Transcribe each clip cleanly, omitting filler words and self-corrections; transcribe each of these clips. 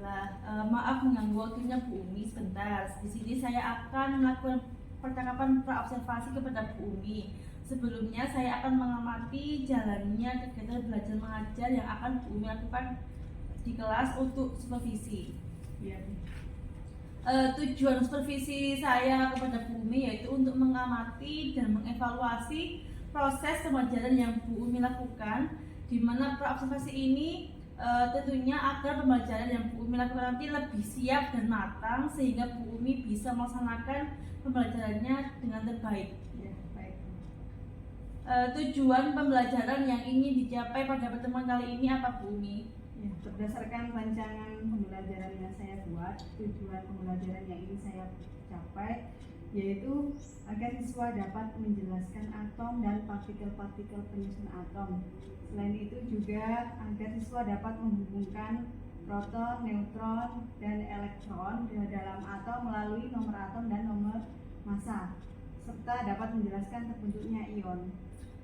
Alhamdulillah. Maaf mengganggu waktunya Bu Umi sebentar. Di sini saya akan melakukan percakapan praobservasi kepada Bu Umi. Sebelumnya saya akan mengamati jalannya kegiatan belajar mengajar yang akan Bu Umi lakukan di kelas untuk supervisi. Ya. Tujuan supervisi saya kepada Bu Umi yaitu untuk mengamati dan mengevaluasi proses pembelajaran yang Bu Umi lakukan, di mana praobservasi ini tentunya agar pembelajaran yang Bu Umi lakukan nanti lebih siap dan matang sehingga Bu Umi bisa melaksanakan pembelajarannya dengan terbaik. Ya, baik. Tujuan pembelajaran yang ingin dicapai pada pertemuan kali ini apa Bu Umi? Ya, berdasarkan rancangan pembelajaran yang saya buat, tujuan pembelajaran yang ingin saya capai yaitu agar siswa dapat menjelaskan atom dan partikel-partikel penyusun atom. Selain itu juga agar siswa dapat menghubungkan proton, neutron, dan elektron dalam atom melalui nomor atom dan nomor massa, serta dapat menjelaskan terbentuknya ion.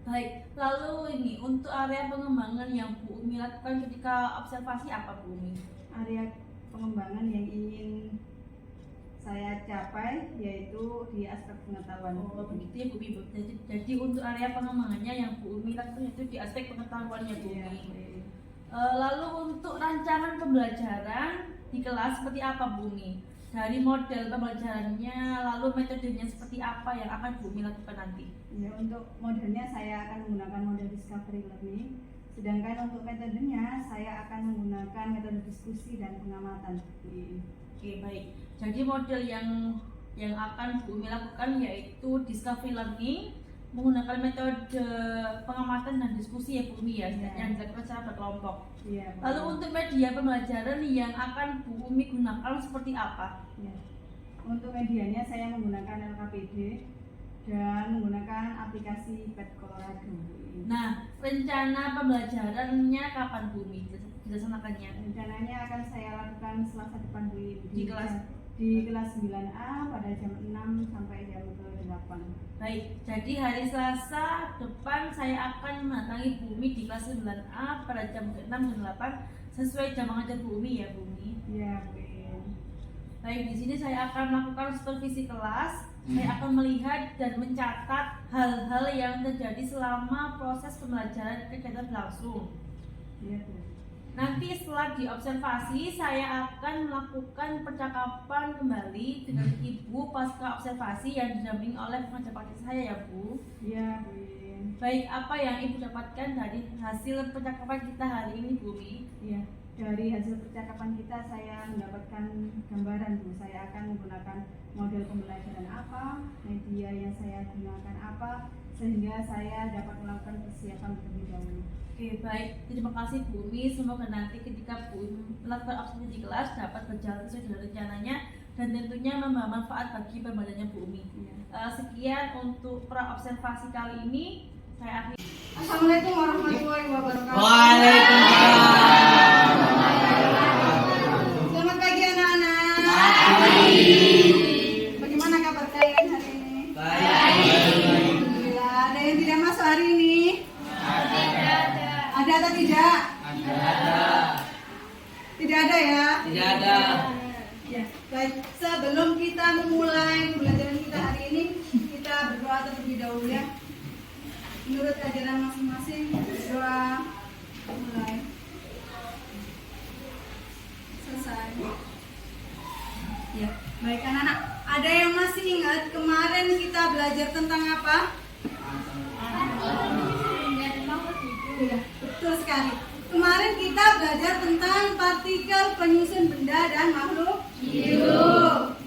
Baik, lalu ini untuk area pengembangan yang Bu Umi lakukan ketika observasi apa Bu Umi? Area pengembangan yang ingin saya capai yaitu di aspek pengetahuan. Oh begitu ya Bu Umi. Jadi untuk area pengembangannya yang Bu Umi lakukan itu di aspek pengetahuannya Bu Ya, Umi. Lalu untuk rancangan pembelajaran di kelas seperti apa Bu Umi? Dari model pembelajarannya, lalu metodenya seperti apa yang akan Bu Umi lakukan nanti? Ya, untuk modelnya saya akan menggunakan model discovery learning, sedangkan untuk metodenya saya akan menggunakan metode diskusi dan pengamatan. Oke baik. Jadi model yang akan Bu Umi lakukan yaitu discovery learning menggunakan metode pengamatan dan diskusi ya Bu Umi ya, yang dilakukan secara berkelompok. Ya, Lalu untuk media pembelajaran yang akan Bu Umi gunakan seperti apa? ya. Untuk medianya saya menggunakan LKPD dan menggunakan aplikasi Pet Colorado. Nah, rencana pembelajarannya kapan Bu Umi dilaksanakannya? Rencananya akan saya lakukan Selasa depan Di kelas 9A pada jam 6 sampai jam 8. Baik, jadi hari Selasa depan saya akan mendatangi Bu Umi di kelas 9A pada jam 6 dan 8 sesuai jam mengajar Bu Umi ya Bu Umi. Ya, Bu. Baik, di sini saya akan melakukan supervisi kelas. Saya akan melihat dan mencatat hal-hal yang terjadi selama proses pembelajaran kegiatan berlangsung. Ya, Bu. Nanti setelah diobservasi, saya akan melakukan percakapan kembali dengan Ibu pasca observasi yang didampingi oleh pengajar praktik saya ya Bu. Ya, Bu. Baik, apa yang Ibu dapatkan dari hasil percakapan kita hari ini Bu Umi? Ya, dari hasil percakapan kita saya mendapatkan gambaran Bu. Saya akan menggunakan model pembelajaran apa, media yang saya gunakan apa, sehingga saya dapat melakukan persiapan terlebih dahulu. Oke baik, terima kasih Bu Umi. Semoga nanti ketika Bu Umi melakukan observasi di kelas dapat berjalan sesuai dengan rencananya dan tentunya membawa manfaat bagi pembelajarannya Bu Umi. Sekian untuk praobservasi kali ini. Saya akhiri. Assalamualaikum warahmatullahi wabarakatuh. Waalaikumsalam. Selamat pagi anak-anak. Bagaimana kabar kalian hari ini? Baik. Alhamdulillah. Ada yang tidak masuk hari ini? Ada atau tidak? Ada. Tidak ada ya? Tidak ada. Ya, baik. Sebelum kita memulai pembelajaran kita hari ini, kita berdoa terlebih dahulu ya. Menurut ajaran masing-masing, berdoa mulai. Selesai. Ya, baik anak-anak. Ada yang masih ingat kemarin kita belajar tentang apa? Ya, betul sekali. Kemarin kita belajar tentang partikel penyusun benda dan makhluk hidup.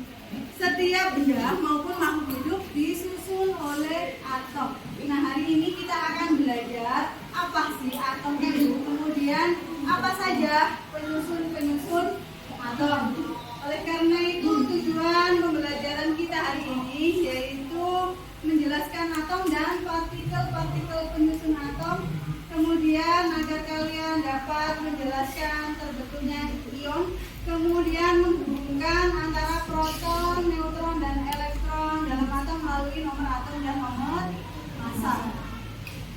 Setiap benda maupun makhluk hidup disusun oleh atom. Nah, hari ini kita akan belajar apa sih atom itu, kemudian apa saja penyusun atom. Oleh karena itu tujuan pembelajaran kita hari ini yaitu menjelaskan atom dan partikel-partikel penyusun atom. Kemudian agar kalian dapat menjelaskan terbentuknya ion, kemudian menghubungkan antara proton, neutron, dan elektron dalam atom melalui nomor atom dan nomor massa.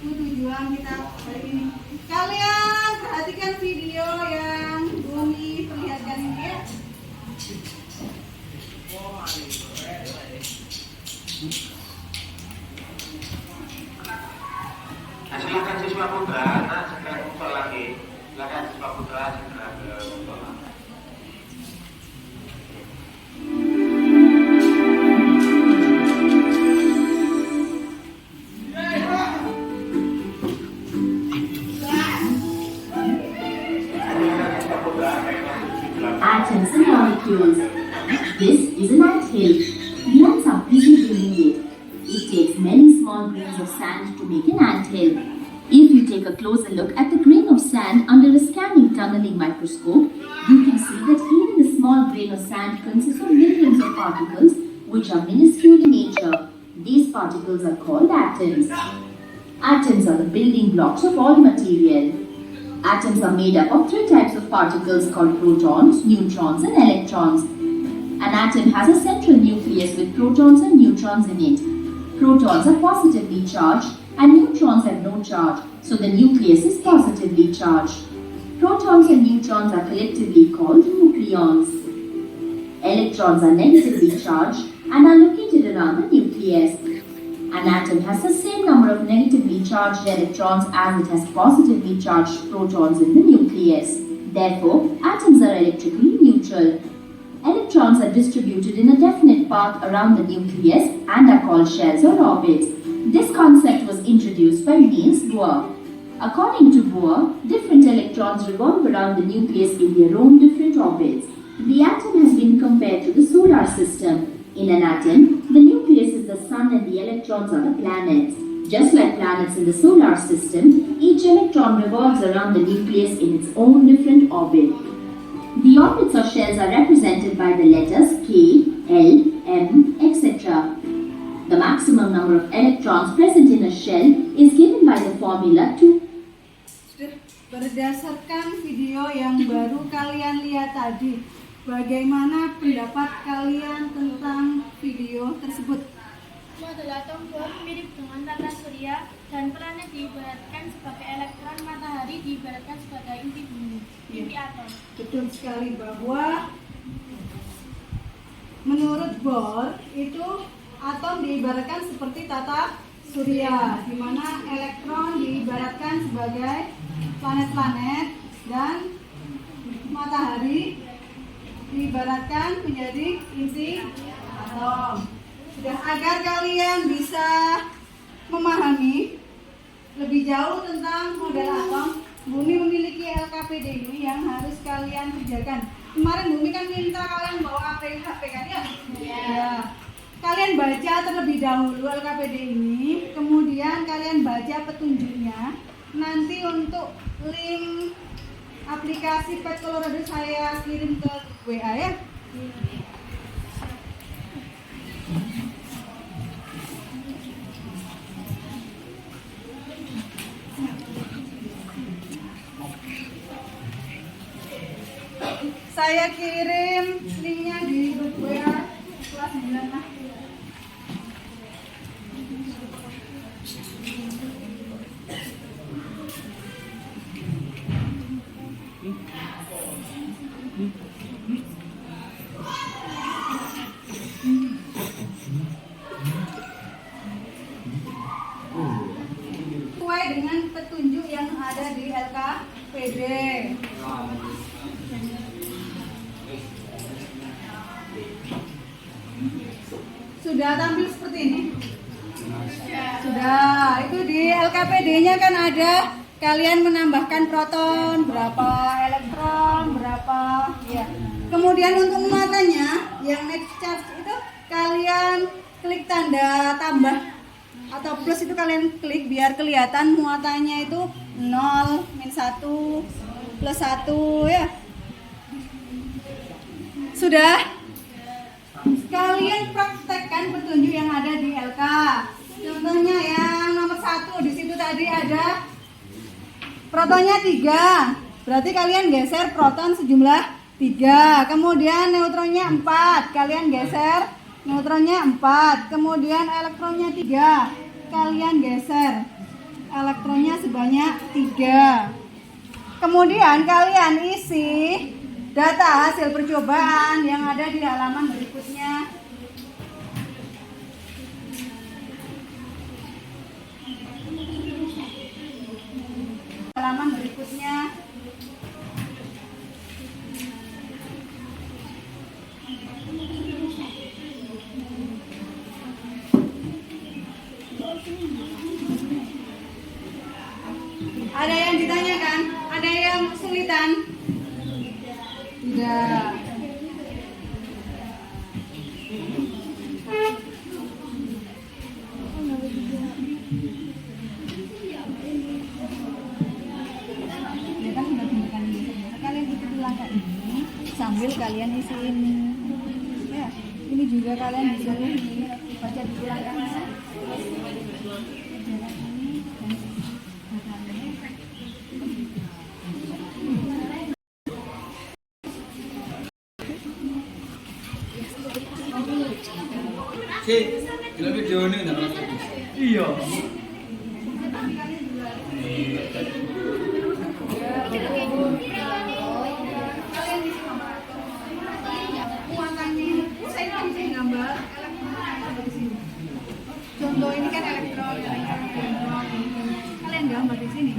Itu tujuan kita hari ini. Kalian perhatikan video yang Bumi perlihatkan ini ya. Atoms and molecules. This is an anthill. The ants are busy building it. It takes many small grains of sand to make an anthill. If you take a closer look at the grain of sand under a scanning tunneling microscope, you can see that even the small grain of sand consists of millions of particles which are minuscule in nature. These particles are called atoms. Atoms are the building blocks of all material. Atoms are made up of three types of particles called protons, neutrons and electrons. An atom has a central nucleus with protons and neutrons in it. Protons are positively charged and neutrons have no charge, so the nucleus is positively charged. Protons and neutrons are collectively called nucleons. Electrons are negatively charged and are located around the nucleus. An atom has the same number of negatively charged electrons as it has positively charged protons in the nucleus. Therefore, atoms are electrically neutral. Electrons are distributed in a definite path around the nucleus and are called shells or orbits. This concept was introduced by Niels Bohr. According to Bohr, different electrons revolve around the nucleus in their own different orbits. The atom has been compared to the solar system. In an atom, the nucleus is the sun and the electrons are the planets. Just like planets in the solar system, each electron revolves around the nucleus in its own different orbit. The orbits or shells are represented by the letters K, L, M, etc. The maximum number of electrons present in a shell is given by the formula 2. Berdasarkan video yang baru kalian lihat tadi, bagaimana pendapat kalian tentang video tersebut? Model atom Bohr mirip dengan tata surya dan planet diibaratkan sebagai elektron, matahari diibaratkan sebagai inti bumi, inti atom. Betul sekali bahwa menurut Bohr itu atom diibaratkan seperti tata surya, di mana elektron diibaratkan sebagai planet-planet dan matahari diibaratkan menjadi inti atom. Sudah, agar kalian bisa memahami lebih jauh tentang model atom, Bumi memiliki LKPD ini yang harus kalian kerjakan. Kemarin Bumi kan minta kalian bawa HP kan ya? Ya. Kalian baca terlebih dahulu LKPD ini, kemudian kalian baca petunjuknya. Nanti untuk link aplikasi Pet Colorado saya kirim ke WA ya. Saya kirim linknya di grup WA kelas 9 lah. Sesuai dengan petunjuk yang ada di LKPD. Sudah tampil seperti ini? Sudah. Itu di LKPD-nya kan ada kalian menambahkan proton, berapa elektron, berapa ya. Kemudian untuk muatannya yang net charge itu kalian klik tanda tambah atau plus, itu kalian klik biar kelihatan muatannya itu 0, -1, +1 ya. Sudah? Kalian praktekkan petunjuk yang ada di LK. Contohnya yang nomor 1, di situ tadi ada protonnya 3. Berarti kalian geser proton sejumlah 3. Kemudian neutronnya 4. Kalian geser neutronnya 4. Kemudian elektronnya 3. Kalian geser elektronnya sebanyak 3. Kemudian kalian isi data hasil percobaan yang ada di halaman berikutnya. Halaman berikutnya. Ada yang ditanyakan? Ada yang kesulitan? Sudah. Ya kan sudah gunakan ini. Kalian ikuti langkah ini sambil kalian isiin. Ya, ini juga kalian disuruh baca di langkahnya. Cik, kalau video ini enggak iya. Contoh ini kan elektron. Kalian gambar di sini.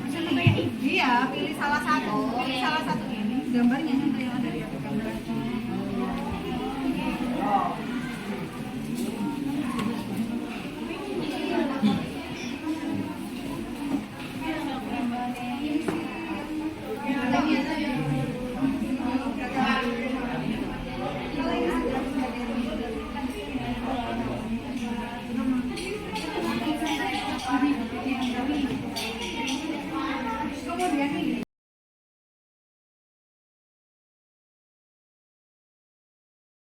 Iya, pilih salah satu. Pilih salah satu ini. Gambarnya contoh yang ada di atas gambar. Kemudian ini.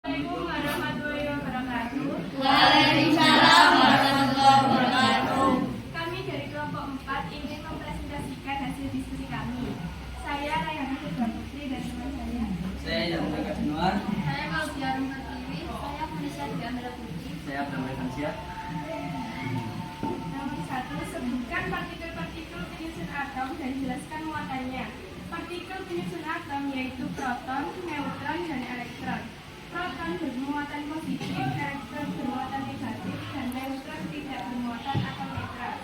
Assalamualaikum warahmatullahi wabarakatuh. Waalaikumsalam warahmatullahi wabarakatuh. Kami dari kelompok 4 ingin mempresentasikan hasil diskusi kami. Saya Rayhana Firda Putri dan teman saya. Saya yang Kak Januar. Saya Kalsia Rumatiwi. Saya Manisha Diandra Putri. Saya Abdul Kansia. Nomor 1, sebutkan partikel-partikel penyusun atom dan jelaskan muatannya. Partikel penyusun atom yaitu proton, neutron, dan elektron. Proton bermuatan positif, elektron bermuatan negatif, dan neutron tidak bermuatan atau netral.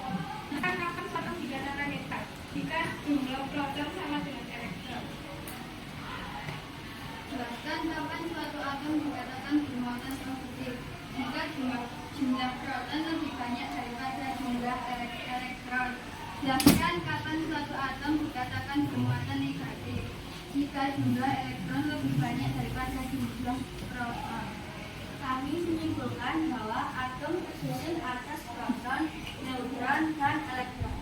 Jika kapan atom dikatakan netral? Jika jumlah proton sama dengan elektron. Jelaskan kapan suatu atom dikatakan bermuatan positif jika jumlah proton lebih banyak daripada jumlah elektron. Jelaskan kapan suatu atom dikatakan bermuatan negatif jika jumlah elektron lebih banyak daripada jumlah proton. Kami menyimpulkan bahwa atom tersusun atas proton, neutron, dan elektron.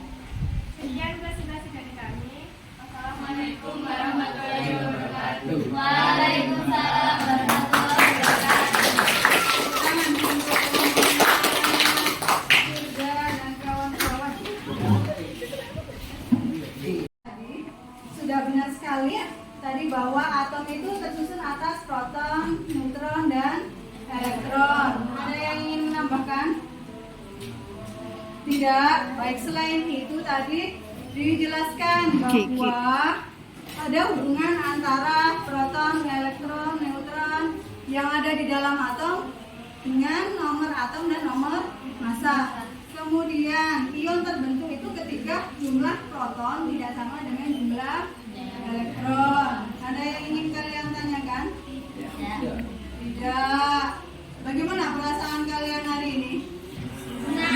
Sekian presentasi dari kami. Wassalamualaikum warahmatullahi wabarakatuh. Waalaikumsalam warahmatullahi wabarakatuh. Dan kawan-kawan. Sudah benar sekali ya tadi bahwa atom itu tersusun atas proton, neutron, dan elektron. Ada yang ingin menambahkan? Tidak. Baik, selain itu tadi dijelaskan bahwa ada hubungan antara proton, elektron, neutron yang ada di dalam atom dengan nomor atom dan nomor massa. Kemudian ion terbentuk itu ketika jumlah proton tidak sama dengan jumlah elektron. Ada yang ingin kalian tanyakan? Tidak. Bagaimana perasaan kalian hari ini? Nah,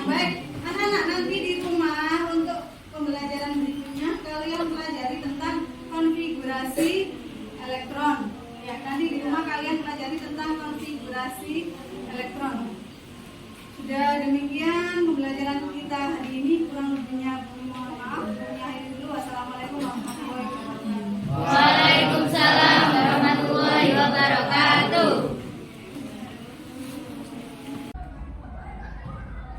baik. Anak-anak, nanti di rumah untuk pembelajaran berikutnya kalian pelajari tentang konfigurasi elektron. Ya, nanti di rumah kalian pelajari tentang konfigurasi elektron. Sudah demikian pembelajaran kita hari ini, kurang lebihnya mohon maaf. Kami akhiri dulu. Wassalamualaikum warahmatullahi wabarakatuh. Waalaikumsalam warahmatullahi wabarakatuh.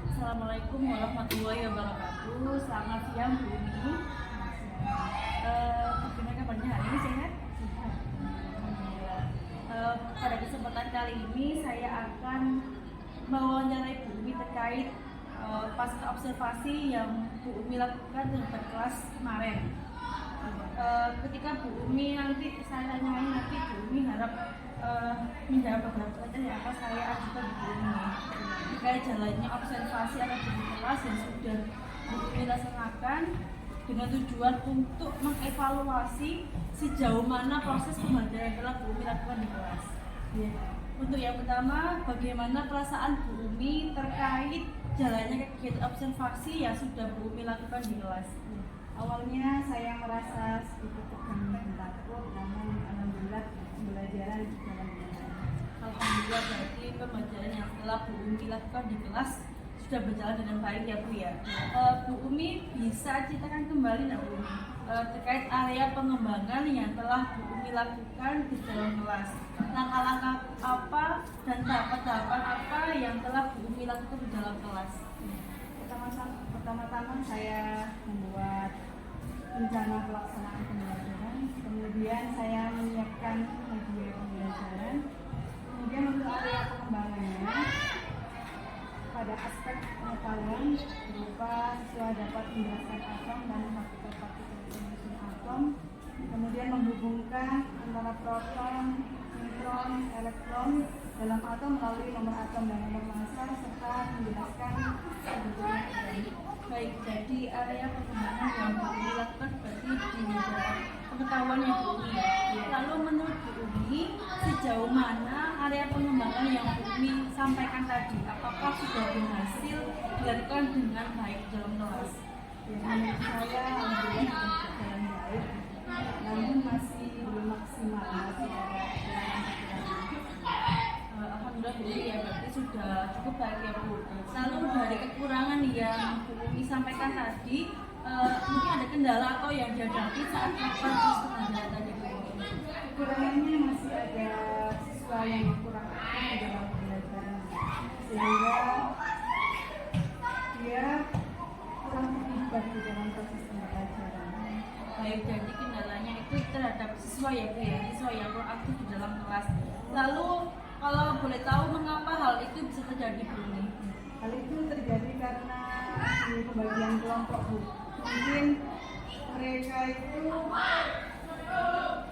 Assalamualaikum warahmatullahi wabarakatuh. Selamat siang Bu Umi. Bagaimana kabarnya hari ini, sehat? Alhamdulillah. Pada kesempatan kali ini saya akan mewawancarai Bu Umi terkait pasca observasi yang Bu Umi lakukan terhadap kelas kemarin. Ketika Bu Umi nanti saya tanyain nanti Bu Umi harap menjawab beberapa pertanyaan yang akan saya ajukan Bu Umi terkait jalannya observasi atau di kelas yang sudah Bu Umi laksanakan dengan tujuan untuk mengevaluasi sejauh mana proses pembelajaran yang telah Bu Umi lakukan di kelas. Ya. Untuk yang pertama, bagaimana perasaan Bu Umi terkait jalannya kegiatan observasi yang sudah Bu Umi lakukan di kelas? Awalnya saya merasa sedikit tegang pembelajaran yang telah Bu Umi lakukan di kelas sudah berjalan dengan baik ya Bu ya. Bu Umi bisa ceritakan kembali nggak Bu Umi terkait area pengembangan yang telah Bu Umi lakukan di dalam kelas? Langkah-langkah apa dan tahapan-tahapan apa yang telah Bu Umi lakukan di dalam kelas? Pertama-tama saya membuat rencana pelaksanaan pembelajaran, kemudian saya menyiapkan media pembelajaran, kemudian untuk area pengembangannya pada aspek pengetahuan berupa siswa dapat menjelaskan atom dan partikel-partikel penyusun atom, kemudian menghubungkan antara proton, neutron, elektron dalam atom melalui nomor atom dan nomor massa serta menjelaskan kebutuhan organik. Baik, jadi area perkembangan yang Bu Umi lakukan berarti di dalam pengetahuan yang Bu Umi. Lalu menurut Bu Umi, sejauh mana area pengembangan yang Bu Umi sampaikan tadi? Apakah sudah berhasil dilakukan dengan baik dalam kelas? Ya, menurut saya alhamdulillah sudah berjalan baik, namun masih belum maksimal, masih ada kekurangan. Alhamdulillah Bu Umi ya, berarti sudah cukup baik ya Bu. Lalu dari kekurangan yang Bu Umi sampaikan tadi, mungkin ada kendala atau yang dihadapi saat melakukan sistem pembelajaran tadi Bu Umi? Kekurangannya masih ada siswa yang kurang aktif di dalam pembelajaran, sehingga dia kurang terlibat di dalam proses pembelajaran. Baik, jadi kendalanya itu terhadap siswa ya Bu ya, siswa yang kurang aktif di dalam kelas. Lalu kalau boleh tahu mengapa hal itu bisa terjadi Bu Umi? Hal itu terjadi karena di pembagian kelompok Bu. Mungkin mereka itu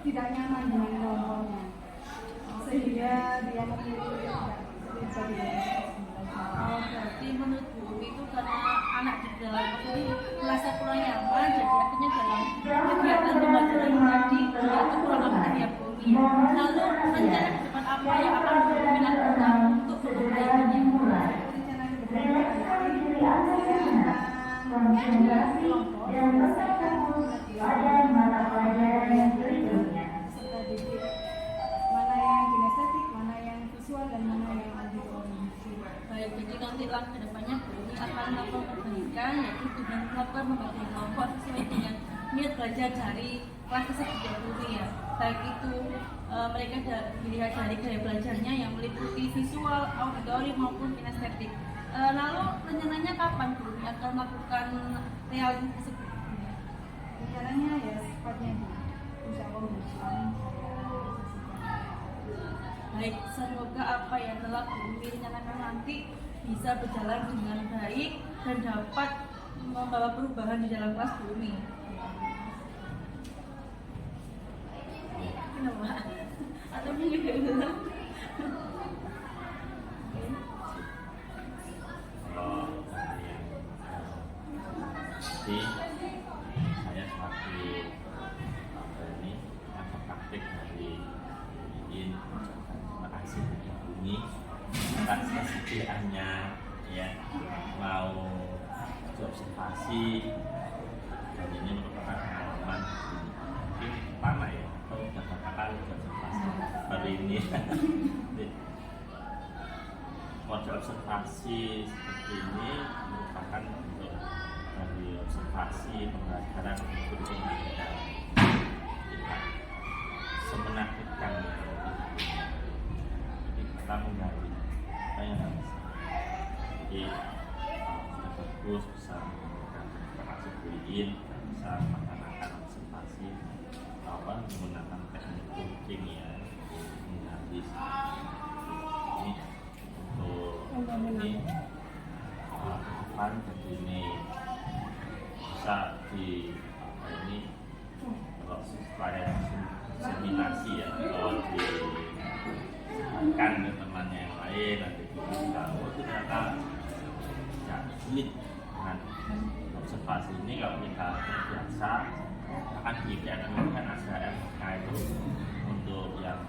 tidak nyaman dengan kelompoknya, sehingga dia memilih tidak terlibat di dalam proses pembelajaran. Oh, berarti menurut Bu Umi itu karena anak di dalam kelas itu merasa kurang nyaman, jadi akhirnya dalam kegiatan pembelajaran tadi dia itu kurang aktif ya Bu Umi ya. Lalu rencana ke depan apa yang akan Bu Umi lakukan untuk memperbaikinya? Rencana ke depan saya akan membuat kelompok berdasarkan mata pelajaran yang serta didik mana yang kinestetik, mana yang visual, dan mana yang auditori. Baik, jadi nanti langkah kedepannya Bu Umi akan melakukan perbaikan yaitu dengan melakukan pembagian kelompok sesuai dengan niat belajar dari kelas tersebut ya Bu Umi ya. Baik itu mereka dilihat dari gaya belajarnya yang meliputi visual, auditori maupun kinestetik. Lalu rencananya kapan Bu Umi akan melakukan realisasi tersebut? Rencananya ya secepatnya Bu. Insya Allah minggu depan saya Baik, semoga apa yang telah Bu Umi rencanakan nanti bisa berjalan dengan baik dan dapat membawa perubahan di dalam kelas Bu Umi. Kenapa? Atau mungkin belum? Jadi saya sebagai ini akan praktik dari izin terima kasih Bu Umi atas kesediaannya ya mau observasi dan ini merupakan pengalaman mungkin pertama ya atau beberapa kali observasi hari ini model observasi seperti ini merupakan untuk dari observasi pembelajaran kurikulum yang tidak semenakutkan jadi kita menggali apa yang harus jadi sudah bagus bisa menggunakan informasi buiin bisa melaksanakan observasi apa menggunakan teknik coding ya menggali ini untuk ini depan jadi ini bisa di apa ini kalau supaya diseminasi ya kalau disampaikan ke temannya yang lain nanti kita tahu ternyata tidak sulit dengan observasi ini kalau kita terbiasa akan diimplementasikan SHMK itu untuk yang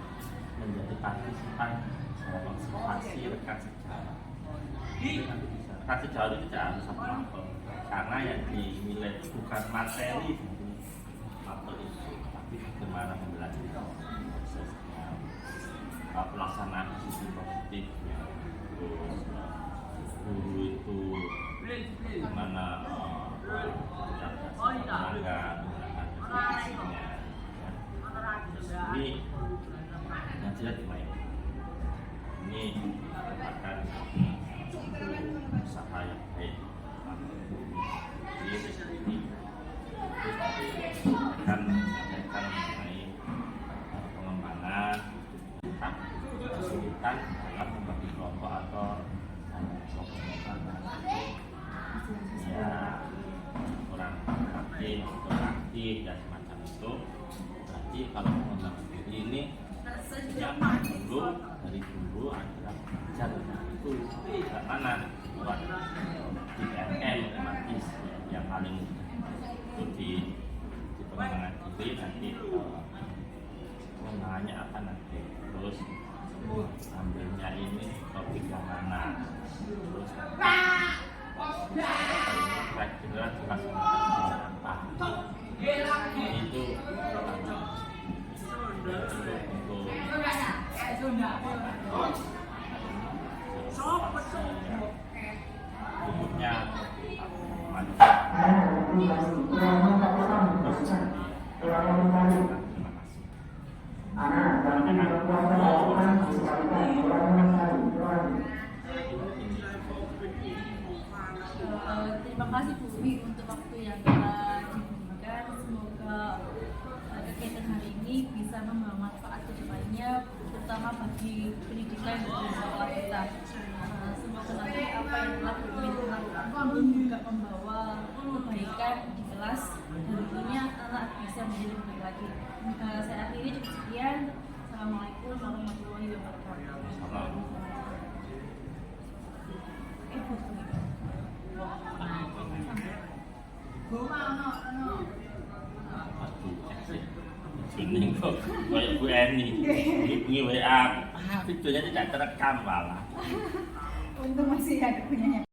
menjadi partisipan dalam observasi rekan sejauh nanti bisa rekan sejauh itu tidak harus satu mapel karena yang dinilai itu bukan materi dari mapel itu tapi bagaimana membelajar prosesnya pelaksanaan sisi positifnya. Terus guru itu gimana menggunakan fisiknya, ya. Ini yang tidak main. Ini merupakan usaha yang baik. Jadi akan menyampaikan mengenai pengembangan kesulitan dalam membagi kelompok atau kelompok ya kurang aktif dan semacam itu. Berarti kalau pengembangan diri ini yang dulu dari dulu adalah belajar itu bagaimana buat di PNL otomatis yang paling itu di pengembangan diri nanti pengembangannya akan nanti terus ambilnya ini topik yang mana terus kira-kira jelas apa itu umumnya Terima kasih Bu Umi untuk waktu yang telah diberikan. Semoga kegiatan hari ini bisa membawa manfaat ke depannya, terutama bagi pendidikan di sekolah kita. Semoga nanti apa yang telah Bu Umi lakukan juga membawa kebaikan di kelas dan tentunya anak bisa menjadi lebih baik lagi. Saya akhiri cukup sekian. Assalamualaikum warahmatullahi wabarakatuh. Ini kok kayak Bu Eni, ini WA, videonya tidak terekam malah. Untung masih ada punyanya.